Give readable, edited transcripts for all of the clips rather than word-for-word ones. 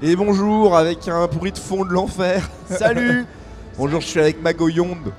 Et bonjour, avec un bruit de fond de l'enfer. Salut. Bonjour, je suis avec Magoyonde.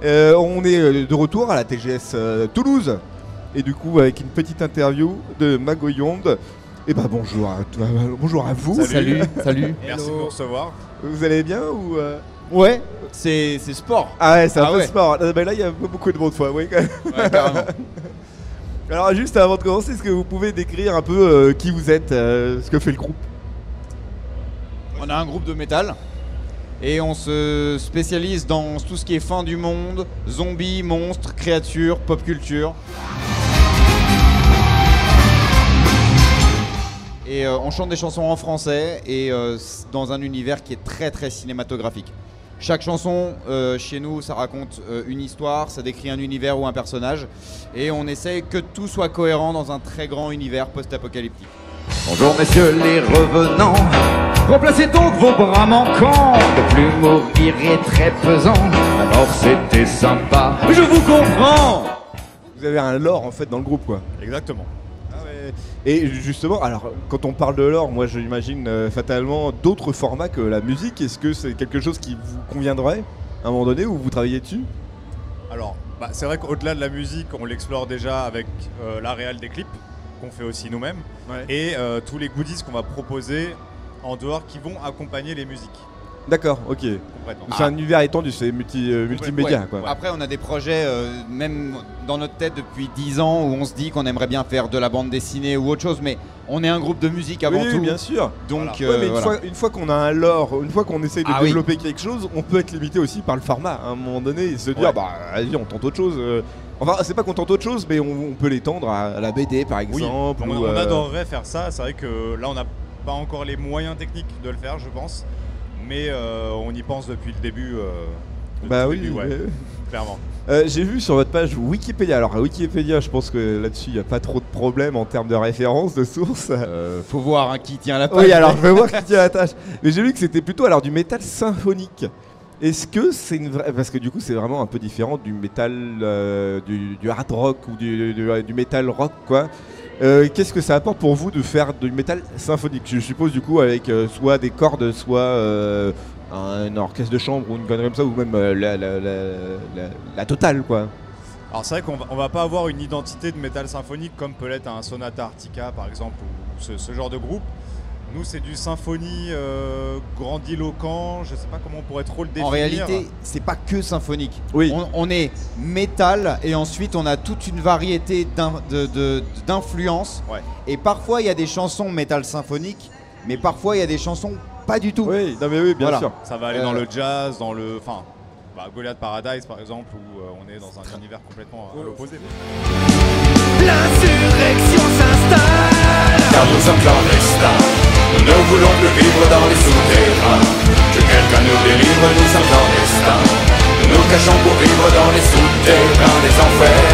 On est de retour à la TGS Toulouse. Et du coup, avec une petite interview de Magoyonde. Et bah bonjour à vous. Salut. Merci de nous recevoir. Vous allez bien ou Ouais, c'est sport. Ah ouais, c'est un peu ouais. sport. Bah là, il y a beaucoup de monde, oui, quand même. Ouais, carrément. Alors juste avant de commencer, est-ce que vous pouvez décrire un peu qui vous êtes, ce que fait le groupe? On a un groupe de métal et on se spécialise dans tout ce qui est fin du monde, zombies, monstres, créatures, pop culture. Et on chante des chansons en français et dans un univers qui est très très cinématographique. Chaque chanson chez nous, ça raconte une histoire, ça décrit un univers ou un personnage. Et on essaye que tout soit cohérent dans un très grand univers post-apocalyptique. Bonjour messieurs les revenants, remplacez donc vos bras manquants de l'humour irré très pesant. Alors c'était sympa, je vous comprends. Vous avez un lore en fait dans le groupe, quoi. Exactement. Et justement, alors quand on parle de lore, moi j'imagine fatalement d'autres formats que la musique. Est-ce que c'est quelque chose qui vous conviendrait à un moment donné où vous travaillez dessus? Alors, c'est vrai qu'au-delà de la musique, on l'explore déjà avec la réal des clips, qu'on fait aussi nous-mêmes, et tous les goodies qu'on va proposer en dehors qui vont accompagner les musiques. D'accord, ok. Complètement. C'est un univers étendu, c'est multimédia, quoi. Après, on a des projets, même dans notre tête depuis 10 ans, où on se dit qu'on aimerait bien faire de la bande dessinée ou autre chose, mais on est un groupe de musique avant Oui, tout. bien sûr. Donc, Ouais, mais voilà. une fois qu'on a un lore, une fois qu'on essaye de Ah oui. développer quelque chose, on peut être limité aussi par le format. À un moment donné, et se dire, Ouais. bah vas-y, on tente autre chose. Enfin, c'est pas qu'on tente autre chose, mais on peut l'étendre à la BD, par Oui, exemple. on ou, adorerait faire ça. C'est vrai que là, on n'a pas encore les moyens techniques de le faire, je pense. Mais on y pense depuis le début. Bah oui, début, ouais, mais- clairement. J'ai vu sur votre page Wikipédia. Alors, à Wikipédia, je pense que là-dessus, il n'y a pas trop de problèmes en termes de références, de sources. Faut voir hein, qui tient la page. Oui, alors je vais voir qui tient la tâche. Mais j'ai vu que c'était plutôt alors du métal symphonique. Est-ce que c'est une vraie... Parce que du coup, c'est vraiment un peu différent du métal, du hard rock ou du métal rock, quoi. Qu'est-ce que ça apporte pour vous de faire du métal symphonique? Je suppose du coup avec soit des cordes, soit un orchestre de chambre ou une connerie comme ça, ou même la totale, quoi. Alors c'est vrai qu'on va pas avoir une identité de métal symphonique comme peut l'être un Sonata Arctica par exemple ou ce genre de groupe. Nous c'est du symphonie grandiloquent, je sais pas comment on pourrait trop le définir. En réalité, c'est pas que symphonique. Oui. On est métal et ensuite on a toute une variété d'influences. Ouais. Et parfois il y a des chansons métal symphonique, mais parfois il y a des chansons pas du tout. Oui, non mais oui, bien Voilà. sûr. Ça va aller dans le jazz, dans le... Enfin, Goliath Paradise par exemple où on est dans un univers complètement à l'opposé. L'insurrection s'installe, car nous sommes clandestins. Nous ne voulons plus vivre dans les souterrains. Que quelqu'un nous délivre, nous sommes clandestins. Nous nous cachons pour vivre dans les souterrains des enfers.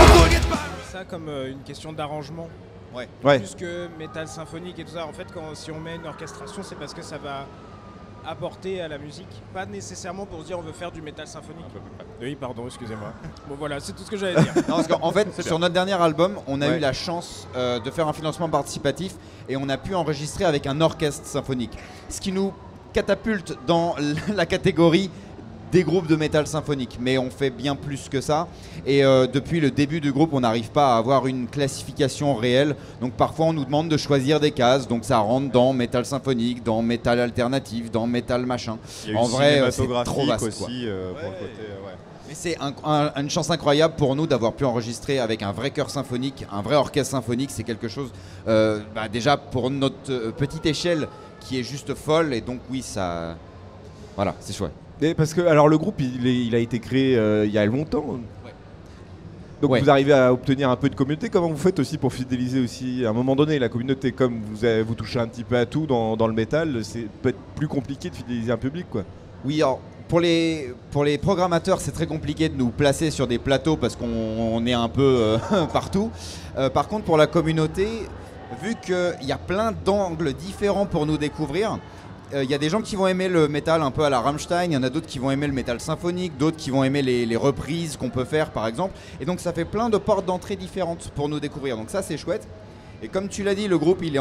Ça comme une question d'arrangement, Ouais. Ouais. plus que métal symphonique et tout ça. En fait, si on met une orchestration, c'est parce que ça va apporter à la musique, pas nécessairement pour se dire on veut faire du métal symphonique. Oui, pardon, excusez-moi. Bon voilà, c'est tout ce que j'allais dire. Non, parce qu'en fait, sur notre dernier album, on a Ouais. eu la chance de faire un financement participatif et on a pu enregistrer avec un orchestre symphonique. Ce qui nous catapulte dans la catégorie des groupes de métal symphonique. Mais on fait bien plus que ça. Et depuis le début du groupe, on n'arrive pas à avoir une classification réelle. Donc parfois, on nous demande de choisir des cases. Donc ça rentre dans métal symphonique, dans métal alternatif, dans métal machin. Il y a En eu vrai, c'est cinématographique trop vaste, aussi quoi. pour le côté... ouais. Mais c'est une chance incroyable pour nous d'avoir pu enregistrer avec un vrai chœur symphonique, un vrai orchestre symphonique. C'est quelque chose, déjà pour notre petite échelle, qui est juste folle. Et donc oui, ça... Voilà, c'est chouette. Et parce que alors le groupe il a été créé il y a longtemps. Donc Ouais. vous arrivez à obtenir un peu de communauté. Comment vous faites aussi pour fidéliser aussi à un moment donné la communauté? Comme vous touchez un petit peu à tout dans le métal, c'est peut-être plus compliqué de fidéliser un public, quoi. Oui, alors pour les programmateurs, c'est très compliqué de nous placer sur des plateaux parce qu'on est un peu partout. Par contre, pour la communauté, vu qu'il y a plein d'angles différents pour nous découvrir, il y a des gens qui vont aimer le métal un peu à la Rammstein, il y en a d'autres qui vont aimer le métal symphonique, d'autres qui vont aimer les reprises qu'on peut faire par exemple. Et donc ça fait plein de portes d'entrée différentes pour nous découvrir. Donc ça c'est chouette. Et comme tu l'as dit, le groupe il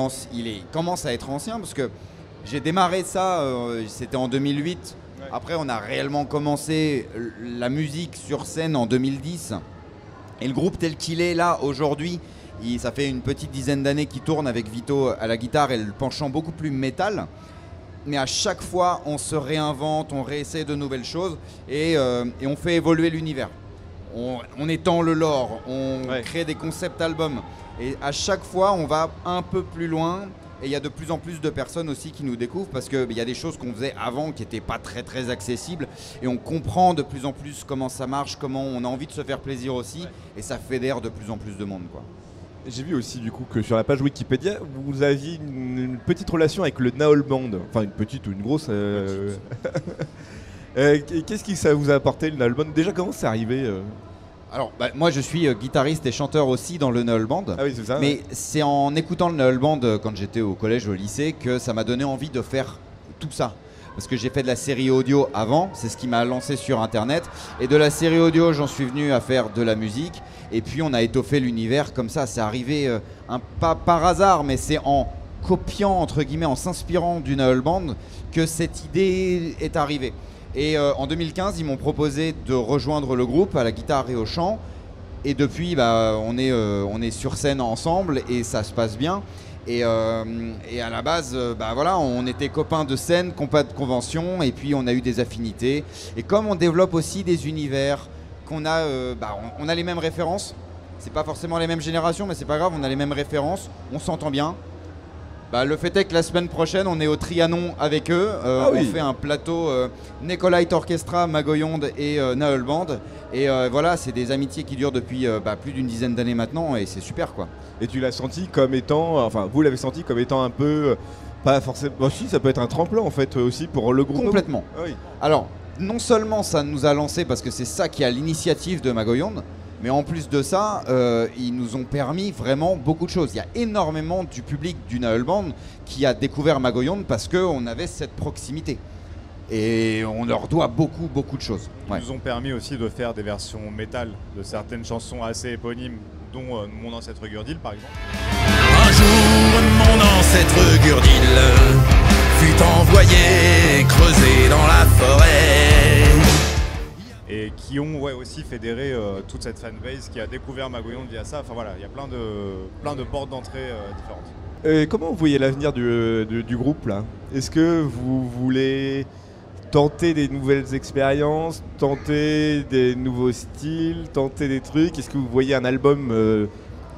commence à être ancien parce que J'ai démarré ça, c'était en 2008. Ouais. Après, on a réellement commencé la musique sur scène en 2010. Et le groupe tel qu'il est là aujourd'hui, ça fait une petite dizaine d'années qu'il tourne avec Vito à la guitare et le penchant beaucoup plus métal. Mais à chaque fois, on se réinvente, on réessaie de nouvelles choses et on fait évoluer l'univers. On étend le lore, on crée des concept albums. Et à chaque fois, on va un peu plus loin. Et il y a de plus en plus de personnes aussi qui nous découvrent parce qu'il y a des choses qu'on faisait avant qui n'étaient pas très très accessibles. Et on comprend de plus en plus comment ça marche, comment on a envie de se faire plaisir aussi. Et ça fédère de plus en plus de monde, quoi. J'ai vu aussi du coup que sur la page Wikipédia, vous aviez une petite relation avec le Naol Band. Enfin une petite ou une grosse. Qu'est-ce que ça vous a apporté le Naol Band? Déjà comment c'est arrivé Alors, moi je suis guitariste et chanteur aussi dans le Naol Band. Ah oui, c'est ça. Mais c'est en écoutant le Naol Band quand j'étais au collège, au lycée, que ça m'a donné envie de faire tout ça. Parce que j'ai fait de la série audio avant, c'est ce qui m'a lancé sur internet. Et de la série audio, j'en suis venu à faire de la musique. Et puis on a étoffé l'univers comme ça. C'est arrivé, pas par hasard, mais c'est en copiant, entre guillemets, en s'inspirant du Naol Band que cette idée est arrivée. Et en 2015, ils m'ont proposé de rejoindre le groupe à la guitare et au chant. Et depuis, on est sur scène ensemble et ça se passe bien. Et à la base, voilà, on était copains de scène, compas de convention, et puis on a eu des affinités. Et comme on développe aussi des univers, qu'on a, on a les mêmes références. C'est pas forcément les mêmes générations, mais c'est pas grave, on a les mêmes références, on s'entend bien. Le fait est que la semaine prochaine, on est au Trianon avec eux. On fait un plateau Necolite Orchestra, Magoyonde et Naol Band. Et voilà, c'est des amitiés qui durent depuis plus d'une dizaine d'années maintenant et c'est super, quoi. Et tu l'as senti comme étant, enfin vous l'avez senti comme étant un peu, pas forcément, si ça peut être un tremplin en fait aussi pour le groupe. Complètement. Ah oui. Alors, non seulement ça nous a lancé parce que c'est ça qui a l'initiative de Magoyonde, mais en plus de ça, ils nous ont permis vraiment beaucoup de choses. Il y a énormément du public du Naol Band qui a découvert Magoyonde parce qu'on avait cette proximité. Et on leur doit beaucoup, beaucoup de choses. Ils nous ont permis aussi de faire des versions métal de certaines chansons assez éponymes, dont Mon ancêtre Gurdil par exemple. Un jour, mon ancêtre Gurdil fut envoyé creuser dans la forêt. Et qui ont aussi fédéré toute cette fanbase qui a découvert Magoyonde via ça. Enfin voilà, il y a plein de portes d'entrée différentes. Comment vous voyez l'avenir du groupe là? Est-ce que vous voulez tenter des nouvelles expériences, tenter des nouveaux styles, tenter des trucs? Est-ce que vous voyez un album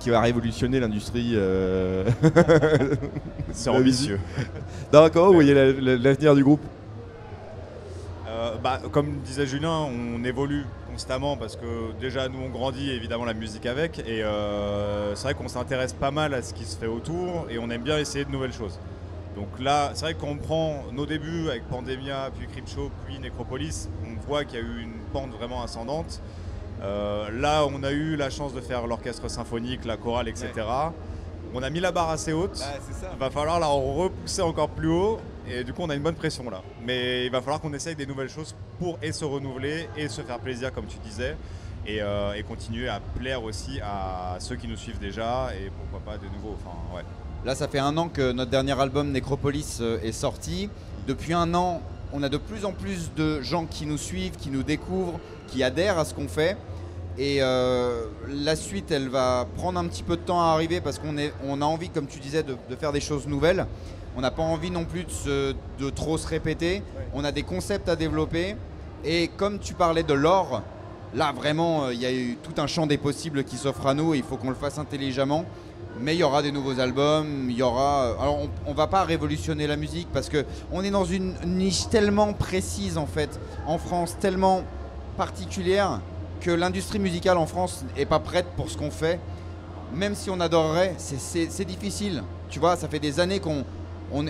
qui va révolutionner l'industrie C'est ambitieux. Non, comment vous voyez l'avenir du groupe? Comme disait Julien, on évolue constamment parce que déjà nous on grandit évidemment la musique avec et c'est vrai qu'on s'intéresse pas mal à ce qui se fait autour et on aime bien essayer de nouvelles choses. Donc là, c'est vrai que quand on prend nos débuts avec Pandemia, puis Creepshow, puis Necropolis, on voit qu'il y a eu une pente vraiment ascendante. Là, on a eu la chance de faire l'orchestre symphonique, la chorale, etc. Ouais. On a mis la barre assez haute. Il va falloir la repousser encore plus haut. Et du coup, on a une bonne pression là. Mais il va falloir qu'on essaye des nouvelles choses pour se renouveler et se faire plaisir, comme tu disais. Et continuer à plaire aussi à ceux qui nous suivent déjà. Et pourquoi pas de nouveaux. Enfin, ouais. Là, ça fait 1 an que notre dernier album Necropolis est sorti. Depuis 1 an, on a de plus en plus de gens qui nous suivent, qui nous découvrent, qui adhèrent à ce qu'on fait. Et la suite, elle va prendre un petit peu de temps à arriver parce qu'on a envie, comme tu disais, de faire des choses nouvelles. On n'a pas envie non plus de trop se répéter. Ouais. On a des concepts à développer. Et comme tu parlais de l'or, là vraiment, il y a eu tout un champ des possibles qui s'offre à nous. Et il faut qu'on le fasse intelligemment. Mais il y aura des nouveaux albums. Il y aura. Alors, on va pas révolutionner la musique parce que on est dans une niche tellement précise en fait, en France, tellement particulière que l'industrie musicale en France n'est pas prête pour ce qu'on fait. Même si on adorerait, c'est difficile. Tu vois, ça fait des années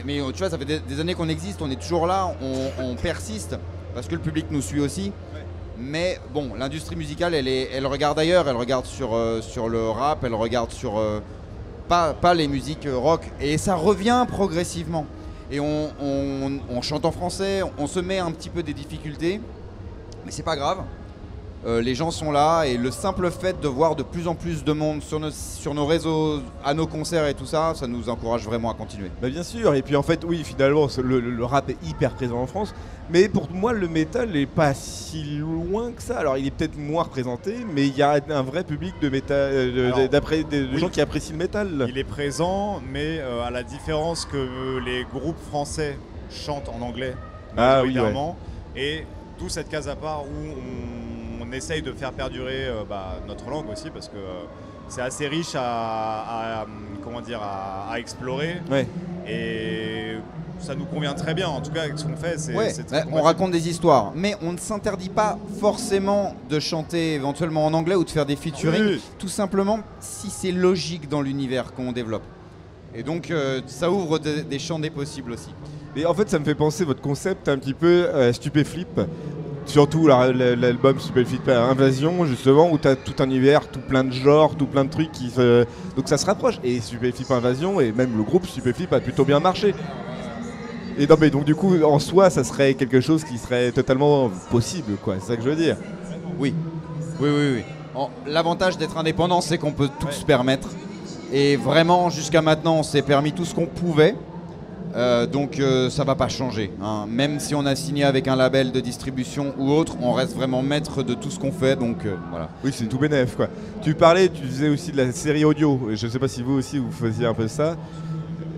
mais tu vois, ça fait des années qu'on existe, on est toujours là, on persiste parce que le public nous suit aussi. Ouais. Mais bon, l'industrie musicale, elle regarde ailleurs, elle regarde sur le rap, elle regarde sur pas les musiques rock, et ça revient progressivement. Et on chante en français, on se met un petit peu des difficultés, mais c'est pas grave. les gens sont là et le simple fait de voir de plus en plus de monde sur nos réseaux, à nos concerts et tout ça, ça nous encourage vraiment à continuer. Bah bien sûr, et puis en fait oui finalement le rap est hyper présent en France, mais pour moi le métal n'est pas si loin que ça. Alors il est peut-être moins représenté, mais il y a un vrai public de métal, de gens qui apprécient le métal. Il est présent, mais à la différence que les groupes français chantent en anglais majoritairement, et d'où cette case à part où on essaye de faire perdurer notre langue aussi, parce que c'est assez riche à explorer. Ouais. Et ça nous convient très bien, en tout cas avec ce qu'on fait. On raconte des histoires, mais on ne s'interdit pas forcément de chanter éventuellement en anglais ou de faire des featuring, tout simplement si c'est logique dans l'univers qu'on développe. Et donc ça ouvre des champs des possibles aussi. Et en fait ça me fait penser votre concept un petit peu Stupéflip. Surtout l'album Stupéflip Invasion, justement, où tu as tout un univers, tout plein de genres, tout plein de trucs donc ça se rapproche. Et Stupéflip Invasion, et même le groupe Stupéflip a plutôt bien marché. Et non, mais donc du coup, en soi, ça serait quelque chose qui serait totalement possible, quoi. C'est ça que je veux dire. Oui. L'avantage d'être indépendant, c'est qu'on peut tout se permettre. Et vraiment, jusqu'à maintenant, on s'est permis tout ce qu'on pouvait. Donc ça va pas changer, hein. Même si on a signé avec un label de distribution ou autre, on reste vraiment maître de tout ce qu'on fait, donc voilà. Oui, c'est tout bénef, quoi. Tu faisais aussi de la série audio, je sais pas si vous aussi vous faisiez un peu ça.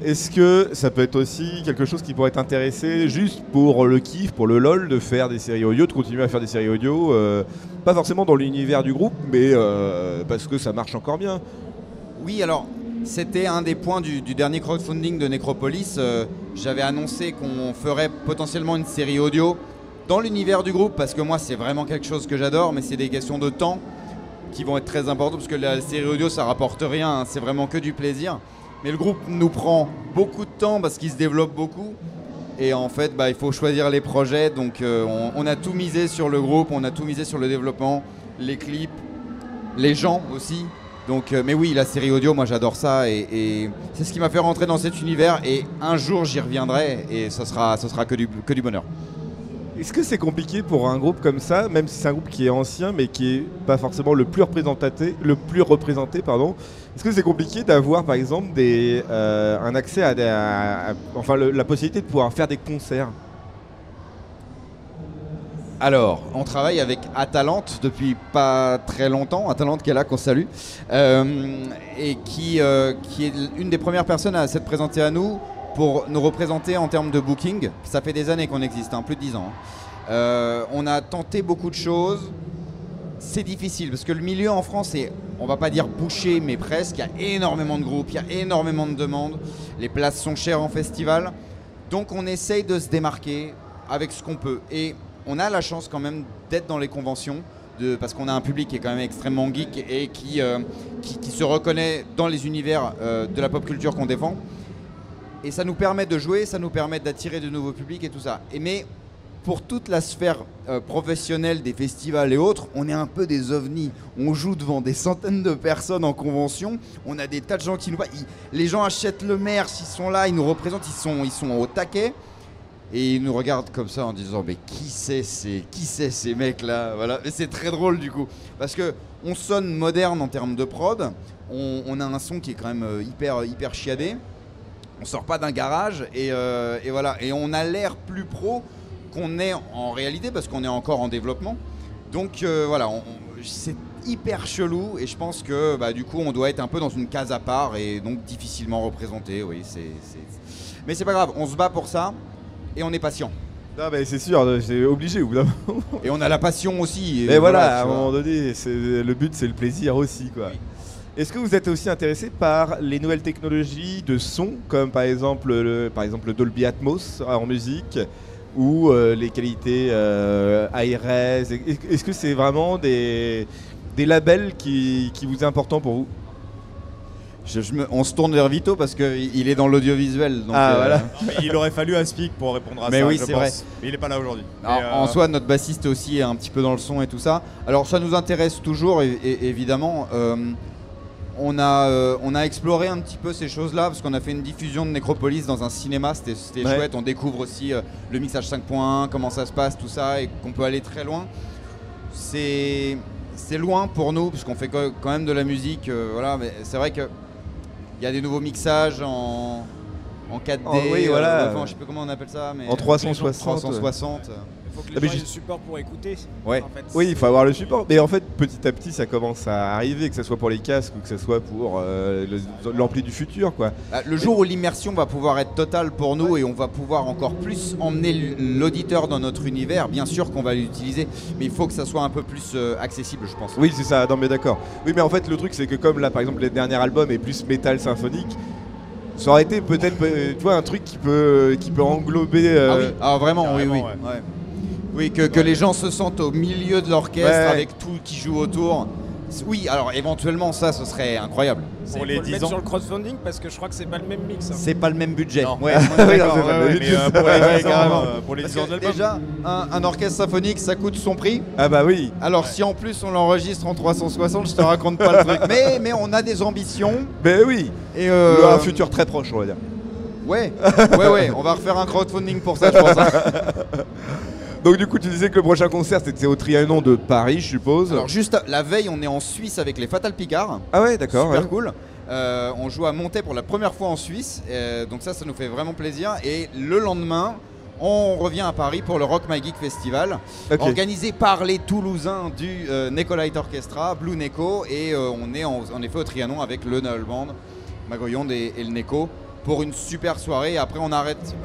Est-ce que ça peut être aussi quelque chose qui pourrait t'intéresser juste pour le kiff, pour le lol, de faire des séries audio, de continuer à faire des séries audio, pas forcément dans l'univers du groupe, mais parce que ça marche encore bien. Oui, alors c'était un des points du dernier crowdfunding de Necropolis. J'avais annoncé qu'on ferait potentiellement une série audio dans l'univers du groupe, parce que moi c'est vraiment quelque chose que j'adore, mais c'est des questions de temps qui vont être très importantes, parce que la série audio ça rapporte rien, hein, c'est vraiment que du plaisir. Mais le groupe nous prend beaucoup de temps parce qu'il se développe beaucoup. Et en fait, il faut choisir les projets. Donc on a tout misé sur le groupe, on a tout misé sur le développement, les clips, les gens aussi. Donc, mais oui, la série audio, moi j'adore ça et c'est ce qui m'a fait rentrer dans cet univers. Et un jour j'y reviendrai et ce sera que du bonheur. Est-ce que c'est compliqué pour un groupe comme ça, même si c'est un groupe qui est ancien mais qui est pas forcément le plus représenté, est-ce que c'est compliqué d'avoir par exemple un accès à la possibilité de pouvoir faire des concerts? Alors, on travaille avec Atalante depuis pas très longtemps, Atalante qui est là, qu'on salue, et qui est une des premières personnes à s'être présentée à nous pour nous représenter en termes de booking. Ça fait des années qu'on existe, plus de 10 ans. On a tenté beaucoup de choses. C'est difficile parce que le milieu en France est, on va pas dire bouché, mais presque. Il y a énormément de groupes, il y a énormément de demandes. Les places sont chères en festival. Donc on essaye de se démarquer avec ce qu'on peut. Et on a la chance quand même d'être dans les conventions, parce qu'on a un public qui est quand même extrêmement geek et qui se reconnaît dans les univers de la pop culture qu'on défend. Et ça nous permet de jouer, ça nous permet d'attirer de nouveaux publics et tout ça. Mais pour toute la sphère professionnelle des festivals et autres, on est un peu des ovnis. On joue devant des centaines de personnes en convention. On a des tas de gens qui nous... Les gens achètent le merch, ils sont là, ils nous représentent, ils sont au taquet. Et ils nous regardent comme ça en disant mais qui c'est ces mecs là, voilà. Et c'est très drôle du coup parce que on sonne moderne en termes de prod, on a un son qui est quand même hyper chiadé, on sort pas d'un garage et voilà, et on a l'air plus pro qu'on est en réalité parce qu'on est encore en développement. Donc voilà, c'est hyper chelou et je pense que du coup on doit être un peu dans une case à part et donc difficilement représenté. Oui, mais c'est pas grave, on se bat pour ça. Et on est patient. Non mais c'est sûr, c'est obligé au bout d'un moment. Et on a la passion aussi. Et voilà, à un moment donné, le but c'est le plaisir aussi, quoi. Oui. Est-ce que vous êtes aussi intéressé par les nouvelles technologies de son, comme par exemple le Dolby Atmos en musique, ou les qualités high-res? Est-ce que c'est vraiment des labels qui vous est important pour vous? On se tourne vers Vito parce qu'il est dans l'audiovisuel. Voilà. Il aurait fallu Aspic pour répondre à mais ça, oui, je pense. Vrai. Mais il n'est pas là aujourd'hui. En soi, notre bassiste aussi est un petit peu dans le son et tout ça. Alors ça nous intéresse toujours, évidemment. On a exploré un petit peu ces choses-là parce qu'on a fait une diffusion de Necropolis dans un cinéma. C'était chouette. On découvre aussi le mixage 5.1, comment ça se passe, tout ça, et qu'on peut aller très loin. c'est loin pour nous, puisqu'on fait quand même de la musique. Voilà, mais c'est vrai qu'il y a des nouveaux mixages en 4D. Oui, voilà. Enfin, je sais plus comment on appelle ça. Mais En 360. 360. Il faut que Ah, les mais gens aient je- le support pour écouter. Ouais. En fait. Oui, il faut avoir le support. Mais en fait, petit à petit, ça commence à arriver, que ce soit pour les casques ou que ce soit pour l'ampli du futur, quoi. Le jour où l'immersion va pouvoir être totale pour nous et on va pouvoir encore plus emmener l'auditeur dans notre univers, bien sûr qu'on va l'utiliser, mais il faut que ça soit un peu plus accessible, je pense. Oui, c'est ça. Non, mais d'accord. Oui, mais en fait, le truc, c'est que comme là, par exemple, les derniers albums est plus métal symphonique, ça aurait été peut-être, tu vois, un truc qui peut englober. Ah oui, ah vraiment, oui, Carrément, oui. ouais. Ouais. Oui, que les gens se sentent au milieu de l'orchestre Ouais. avec tout qui joue autour. Oui, alors éventuellement ça, ce serait incroyable. Pour Il les faut le 10 mettre ans. sur le crowdfunding parce que je crois que c'est pas le même mix. Hein. C'est pas le même budget. Non. Ouais, Oui, d'accord, non, c'est pas ouais, le ouais. même Mais pour les Ouais, 10 ans, carrément. pour les Parce 10 ans que de l'album. déjà, un orchestre symphonique, ça coûte son prix. Ah bah oui. Alors si en plus on l'enregistre en 360, je te raconte pas le truc. Mais on a des ambitions. Ben oui. Et Un futur très proche, on va dire. Ouais, ouais, on va refaire un crowdfunding pour ça, je pense. Hein. Donc du coup, tu disais que le prochain concert, c'était au Trianon de Paris, je suppose. Alors juste la veille, on est en Suisse avec les Fatal Picard. Ah ouais, d'accord. Super ouais. cool. On joue à Montaix pour la première fois en Suisse, donc ça nous fait vraiment plaisir. Et le lendemain, on revient à Paris pour le Rock My Geek Festival, Ok. organisé par les Toulousains du Neko Light Orchestra, Blue Neko, et on est en effet au Trianon avec le Null Band, Magoyonde et le Neko pour une super soirée. Et après on arrête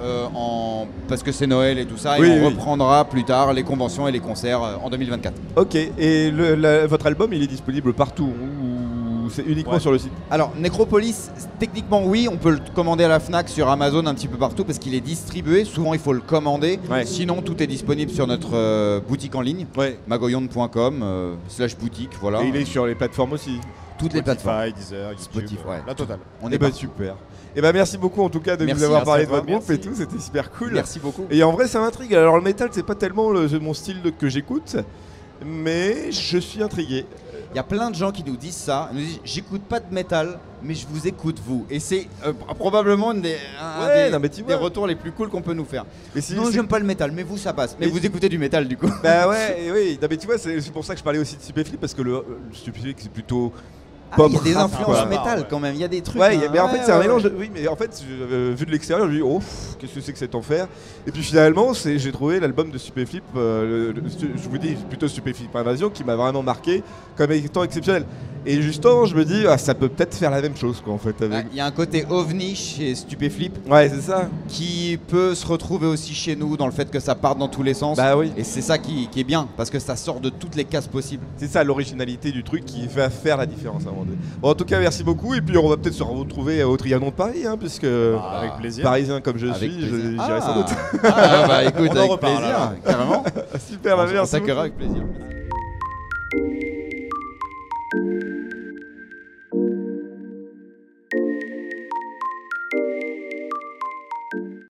parce que c'est Noël et tout ça, Oui, et on oui. reprendra plus tard les conventions et les concerts en 2024. Ok. Et votre album, il est disponible partout ou c'est uniquement Ouais. sur le site? Alors, Necropolis, techniquement oui, on peut le commander à la Fnac, sur Amazon, un petit peu partout parce qu'il est distribué. Souvent, il faut le commander. Ouais. Sinon, tout est disponible sur notre boutique en ligne, Ouais. magoyonde.com /boutique. Voilà. Et il est sur les plateformes aussi. Toutes les plateformes. Spotify, Deezer, YouTube, Spotify, ouais. la totale. On Et est bah partout. super. Et bah merci beaucoup en tout cas de Merci, nous avoir merci parlé à de toi, votre groupe merci. et tout, c'était super cool. Merci beaucoup. Et en vrai ça m'intrigue. Alors le métal c'est pas tellement mon style que j'écoute, mais je suis intrigué. Il y a plein de gens qui nous disent ça. Ils nous disent j'écoute pas de métal, mais je vous écoute vous. Et c'est probablement un des non, mais tu des vois. retours les plus cool qu'on peut nous faire. Mais si, Non, c'est- j'aime pas le métal, mais vous ça passe. Mais Mais- vous écoutez du métal du coup. Bah ouais, et oui. Non mais tu vois, c'est pour ça que je parlais aussi de Stupéflip parce que le Stupéflip c'est plutôt Ah, pop il y a des rap, influences quoi. métal Ouais. quand même. Il y a des trucs. Ouais, hein. mais en fait c'est un Ouais, mélange. ouais. Oui, mais en fait vu de l'extérieur, je me dis oh qu'est-ce que c'est que cet enfer. Et puis finalement, j'ai trouvé l'album de Stupéflip, je vous dis plutôt Stupéflip Invasion, qui m'a vraiment marqué comme étant exceptionnel. Et justement, je me dis ça peut peut-être faire la même chose quoi en fait. Ah, Avec... il y a un côté ovni chez Stupéflip Ouais, c'est ça. qui peut se retrouver aussi chez nous dans le fait que ça parte dans tous les sens. Bah oui. Et c'est ça qui est bien parce que ça sort de toutes les cases possibles. C'est ça l'originalité du truc qui va faire la différence à un moment donné. Bon, en tout cas, merci beaucoup. Et puis, on va peut-être se retrouver au Trianon de Paris, hein, puisque Avec plaisir. parisien comme je Avec suis, plaisir. j'irai sans doute. Ah, bah écoute, On en avec reparle, plaisir, alors. carrément. Super, bah, On merci. s'accueillera avec plaisir.